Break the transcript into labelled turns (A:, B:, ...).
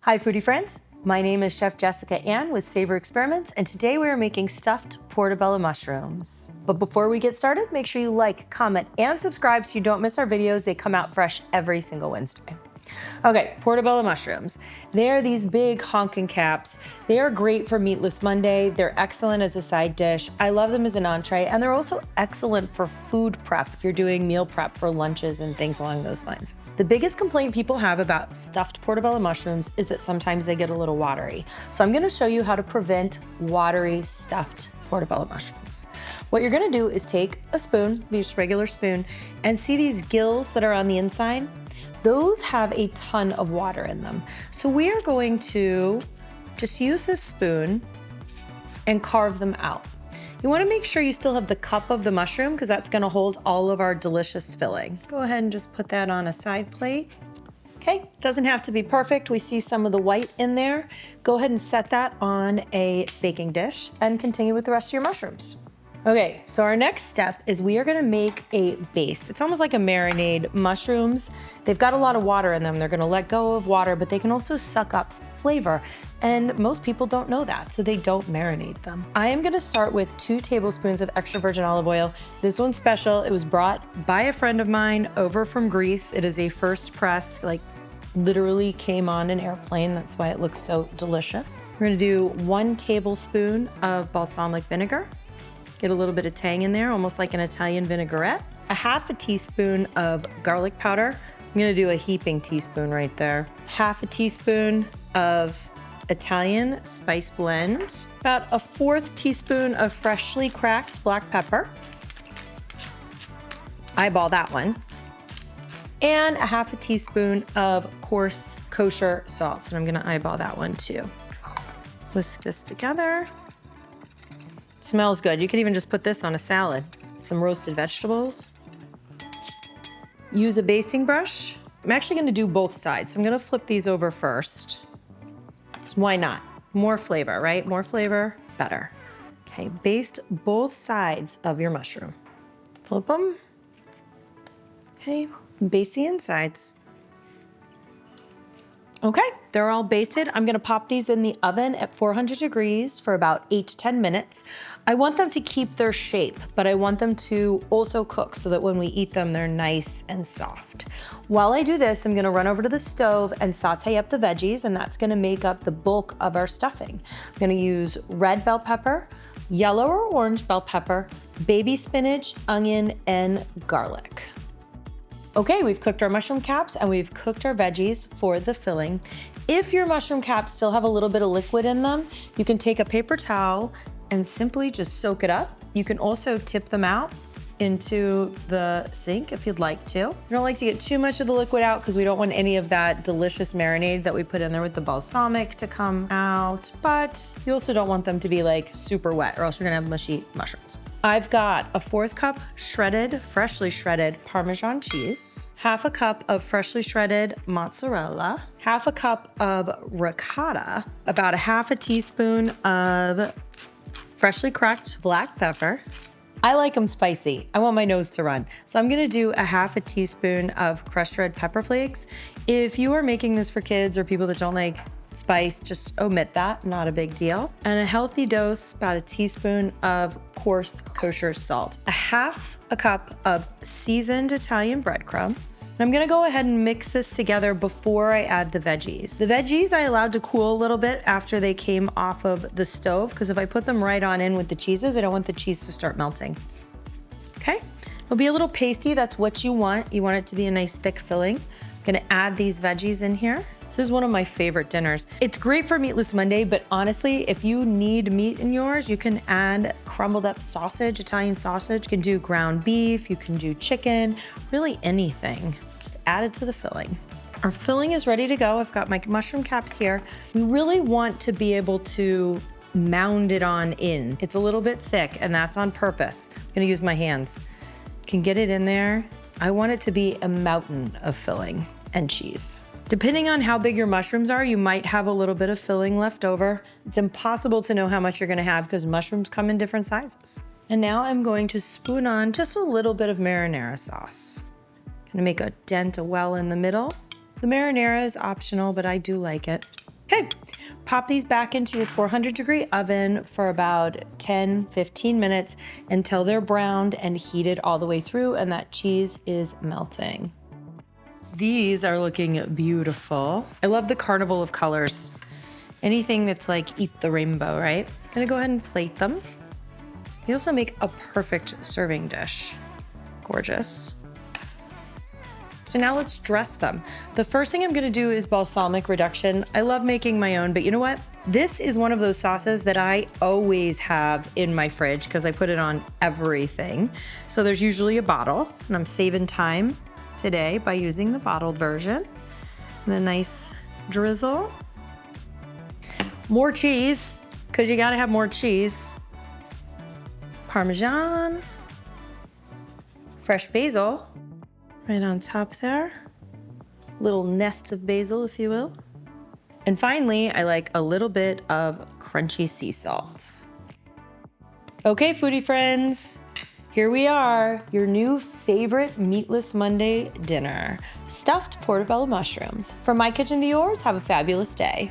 A: Hi foodie friends, my name is Chef Jessica Ann with Savory Experiments, and today we are making stuffed portabella mushrooms. But before we get started, make sure you like, comment, and subscribe so you don't miss our videos. They come out fresh every single Wednesday. Okay, portabella mushrooms. They are these big honking caps. They are great for Meatless Monday. They're excellent as a side dish. I love them as an entree, and they're also excellent for food prep if you're doing meal prep for lunches and things along those lines. The biggest complaint people have about stuffed portabella mushrooms is that sometimes they get a little watery. So I'm gonna show you how to prevent watery stuffed portabella mushrooms. What you're gonna do is take a spoon, just a regular spoon, and see these gills that are on the inside? Those have a ton of water in them. So we are going to just use this spoon and carve them out. You wanna make sure you still have the cup of the mushroom because that's gonna hold all of our delicious filling. Go ahead and just put that on a side plate. Okay, doesn't have to be perfect. We see some of the white in there. Go ahead and set that on a baking dish and continue with the rest of your mushrooms. Okay, so our next step is we are gonna make a baste. It's almost like a marinade. Mushrooms, they've got a lot of water in them. They're gonna let go of water, but they can also suck up flavor. And most people don't know that, so they don't marinate them. I am gonna start with 2 tablespoons of extra virgin olive oil. This one's special. It was brought by a friend of mine over from Greece. It is a first press, like literally came on an airplane. That's why it looks so delicious. We're gonna do 1 tablespoon of balsamic vinegar. Get a little bit of tang in there, almost like an Italian vinaigrette. A half a teaspoon of garlic powder. I'm gonna do a heaping teaspoon right there. Half a teaspoon of Italian spice blend. About a 1/4 teaspoon of freshly cracked black pepper. Eyeball that one. And a half a teaspoon of coarse kosher salt. And I'm gonna eyeball that one too. Whisk this together. Smells good. You could even just put this on a salad. Some roasted vegetables. Use a basting brush. I'm actually gonna do both sides. So I'm gonna flip these over first. Why not? More flavor, right? More flavor, better. Okay, baste both sides of your mushroom. Flip them. Okay, baste the insides. Okay, they're all basted. I'm gonna pop these in the oven at 400 degrees for about 8 to 10 minutes. I want them to keep their shape, but I want them to also cook so that when we eat them, they're nice and soft. While I do this, I'm gonna run over to the stove and saute up the veggies, and that's gonna make up the bulk of our stuffing. I'm gonna use red bell pepper, yellow or orange bell pepper, baby spinach, onion, and garlic. Okay, we've cooked our mushroom caps and we've cooked our veggies for the filling. If your mushroom caps still have a little bit of liquid in them, you can take a paper towel and simply just soak it up. You can also tip them out into the sink if you'd like to. You don't like to get too much of the liquid out because we don't want any of that delicious marinade that we put in there with the balsamic to come out, but you also don't want them to be like super wet or else you're gonna have mushy mushrooms. I've got a 1/4 cup freshly shredded Parmesan cheese, half a cup of freshly shredded mozzarella, half a cup of ricotta, about a half a teaspoon of freshly cracked black pepper. I like them spicy. I want my nose to run. So I'm gonna do a half a teaspoon of crushed red pepper flakes. If you are making this for kids or people that don't like spice, just omit that, not a big deal. And a healthy dose, about a teaspoon of coarse kosher salt. A half a cup of seasoned Italian breadcrumbs. And I'm gonna go ahead and mix this together before I add the veggies. The veggies I allowed to cool a little bit after they came off of the stove, because if I put them right on in with the cheeses, I don't want the cheese to start melting. Okay, it'll be a little pasty, that's what you want. You want it to be a nice thick filling. I'm gonna add these veggies in here. This is one of my favorite dinners. It's great for Meatless Monday, but honestly, if you need meat in yours, you can add crumbled up sausage, Italian sausage. You can do ground beef, you can do chicken, really anything. Just add it to the filling. Our filling is ready to go. I've got my mushroom caps here. We really want to be able to mound it on in. It's a little bit thick, and that's on purpose. I'm gonna use my hands. Can get it in there. I want it to be a mountain of filling and cheese. Depending on how big your mushrooms are, you might have a little bit of filling left over. It's impossible to know how much you're gonna have because mushrooms come in different sizes. And now I'm going to spoon on just a little bit of marinara sauce. Gonna make a dent, a well in the middle. The marinara is optional, but I do like it. Okay, pop these back into your 400-degree oven for about 10-15 minutes until they're browned and heated all the way through and that cheese is melting. These are looking beautiful. I love the carnival of colors. Anything that's like eat the rainbow, right? I'm gonna go ahead and plate them. They also make a perfect serving dish. Gorgeous. So now let's dress them. The first thing I'm gonna do is balsamic reduction. I love making my own, but you know what? This is one of those sauces that I always have in my fridge because I put it on everything. So there's usually a bottle, and I'm saving time today by using the bottled version. And a nice drizzle. More cheese, because you gotta have more cheese. Parmesan. Fresh basil. Right on top there. Little nests of basil, if you will. And finally, I like a little bit of crunchy sea salt. Okay, foodie friends, here we are, your new favorite Meatless Monday dinner, stuffed portobello mushrooms. From my kitchen to yours, have a fabulous day.